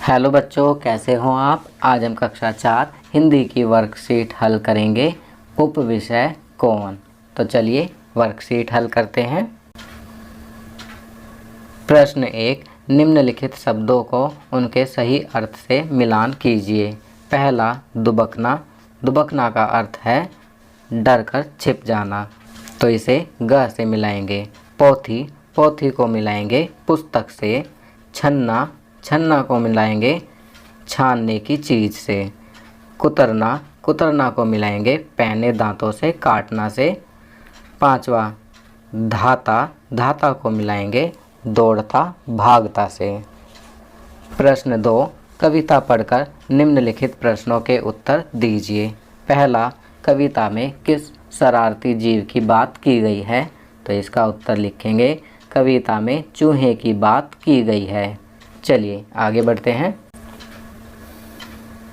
Hello बच्चों, कैसे हो आप। आज हम कक्षा 4 हिंदी की वर्कशीट हल करेंगे। उप विषय कौन। तो चलिए वर्कशीट हल करते हैं। प्रश्न 1, निम्नलिखित शब्दों को उनके सही अर्थ से मिलान कीजिए। पहला, दुबकना। दुबकना का अर्थ है डर कर छिप जाना, तो इसे ग से मिलाएंगे। पोथी, पोथी को मिलाएंगे पुस्तक से। छन्ना, छन्ना को मिलाएंगे छानने की चीज़ से। कुतरना, कुतरना को मिलाएंगे पैने दांतों से काटना से। पांचवा, धाता, धाता को मिलाएंगे दौड़ता भागता से। प्रश्न 2, कविता पढ़कर निम्नलिखित प्रश्नों के उत्तर दीजिए। पहला, कविता में किस शरारती जीव की बात की गई है। तो इसका उत्तर लिखेंगे कविता में चूहे की बात की गई है। चलिए आगे बढ़ते हैं।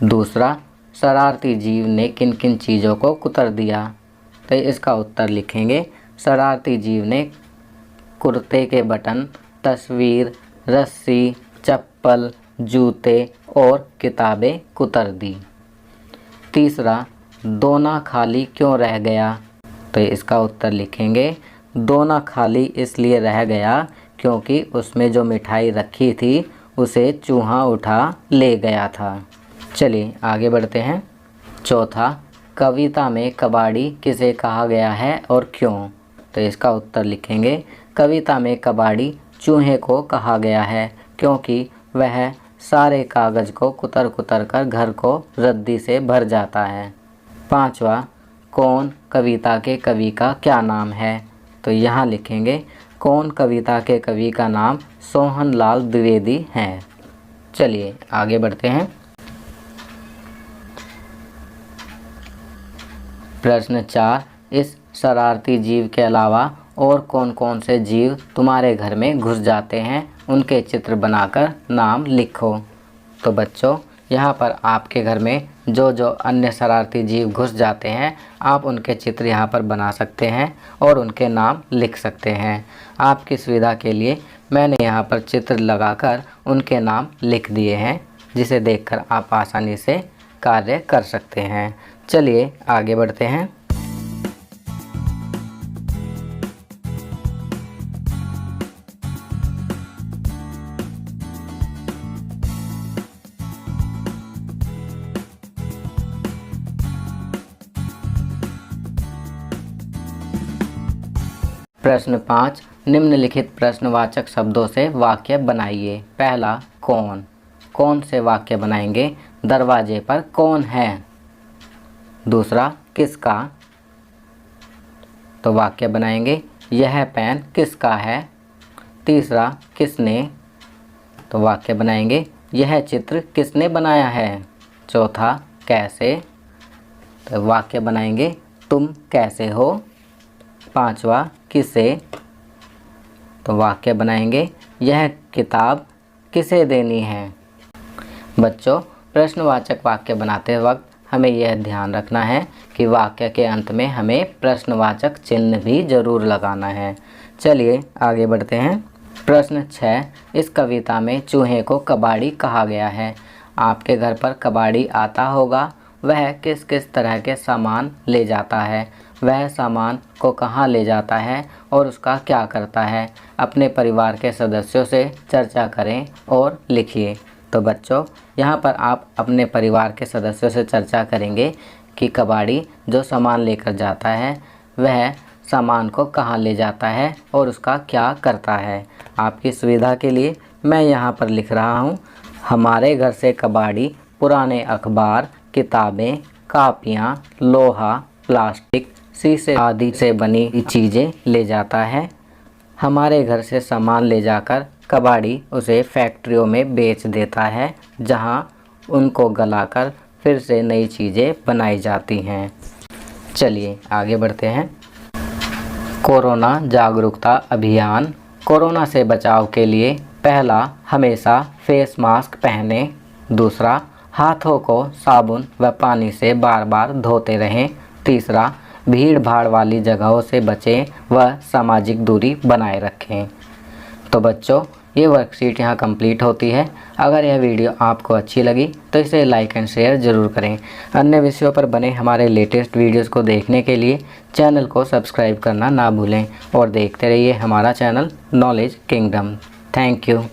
दूसरा, शरारती जीव ने किन किन चीज़ों को कुतर दिया। तो इसका उत्तर लिखेंगे शरारती जीव ने कुर्ते के बटन, तस्वीर, रस्सी, चप्पल, जूते और किताबें कुतर दी। तीसरा, दोना खाली क्यों रह गया। तो इसका उत्तर लिखेंगे दोना खाली इसलिए रह गया क्योंकि उसमें जो मिठाई रखी थी उसे चूहा उठा ले गया था। चलिए आगे बढ़ते हैं। चौथा, कविता में कबाड़ी किसे कहा गया है और क्यों। तो इसका उत्तर लिखेंगे कविता में कबाड़ी चूहे को कहा गया है क्योंकि वह सारे कागज़ को कुतर कुतर कर घर को रद्दी से भर जाता है। पांचवा, कौन कविता के कवि का क्या नाम है। तो यहाँ लिखेंगे कौन कविता के कवि का नाम सोहनलाल द्विवेदी है। चलिए आगे बढ़ते हैं। प्रश्न 4, इस शरारती जीव के अलावा और कौन कौन से जीव तुम्हारे घर में घुस जाते हैं, उनके चित्र बनाकर नाम लिखो। तो बच्चों, यहाँ पर आपके घर में जो जो अन्य शरारती जीव घुस जाते हैं आप उनके चित्र यहाँ पर बना सकते हैं और उनके नाम लिख सकते हैं। आपकी सुविधा के लिए मैंने यहाँ पर चित्र लगाकर उनके नाम लिख दिए हैं, जिसे देखकर आप आसानी से कार्य कर सकते हैं। चलिए आगे बढ़ते हैं। प्रश्न 5, निम्नलिखित प्रश्नवाचक शब्दों से वाक्य बनाइए। पहला, कौन। कौन से वाक्य बनाएंगे। दरवाजे पर कौन है। दूसरा, किसका। तो वाक्य बनाएंगे यह पेन किसका है। तीसरा, किसने। तो वाक्य बनाएंगे यह चित्र किसने बनाया है। चौथा, कैसे। तो वाक्य बनाएंगे तुम कैसे हो। पांचवा, किसे। तो वाक्य बनाएंगे यह किताब किसे देनी है। बच्चों, प्रश्नवाचक वाक्य बनाते वक्त हमें यह ध्यान रखना है कि वाक्य के अंत में हमें प्रश्नवाचक चिन्ह भी जरूर लगाना है। चलिए आगे बढ़ते हैं। प्रश्न 6, इस कविता में चूहे को कबाड़ी कहा गया है। आपके घर पर कबाड़ी आता होगा। वह किस किस तरह के सामान ले जाता है, वह सामान को कहाँ ले जाता है और उसका क्या करता है। अपने परिवार के सदस्यों से चर्चा करें और लिखिए। तो बच्चों, यहाँ पर आप अपने परिवार के सदस्यों से चर्चा करेंगे कि कबाड़ी जो सामान लेकर जाता है वह सामान को कहाँ ले जाता है और उसका क्या करता है। आपकी सुविधा के लिए मैं यहाँ पर लिख रहा हूँ, हमारे घर से कबाड़ी पुराने अखबार, किताबें, कापियाँ, लोहा, प्लास्टिक, शीशे आदि से बनी चीज़ें ले जाता है। हमारे घर से सामान ले जाकर कबाड़ी उसे फैक्ट्रियों में बेच देता है, जहां उनको गलाकर फिर से नई चीज़ें बनाई जाती हैं। चलिए आगे बढ़ते हैं। कोरोना जागरूकता अभियान। कोरोना से बचाव के लिए पहला, हमेशा फेस मास्क पहनें। दूसरा, हाथों को साबुन व पानी से बार बार धोते रहें। तीसरा, भीड़ भाड़ वाली जगहों से बचें व सामाजिक दूरी बनाए रखें। तो बच्चों, ये वर्कशीट यहाँ कंप्लीट होती है। अगर यह वीडियो आपको अच्छी लगी तो इसे लाइक एंड शेयर ज़रूर करें। अन्य विषयों पर बने हमारे लेटेस्ट वीडियोस को देखने के लिए चैनल को सब्सक्राइब करना ना भूलें और देखते रहिए हमारा channel knowledge kingdom. Thank you.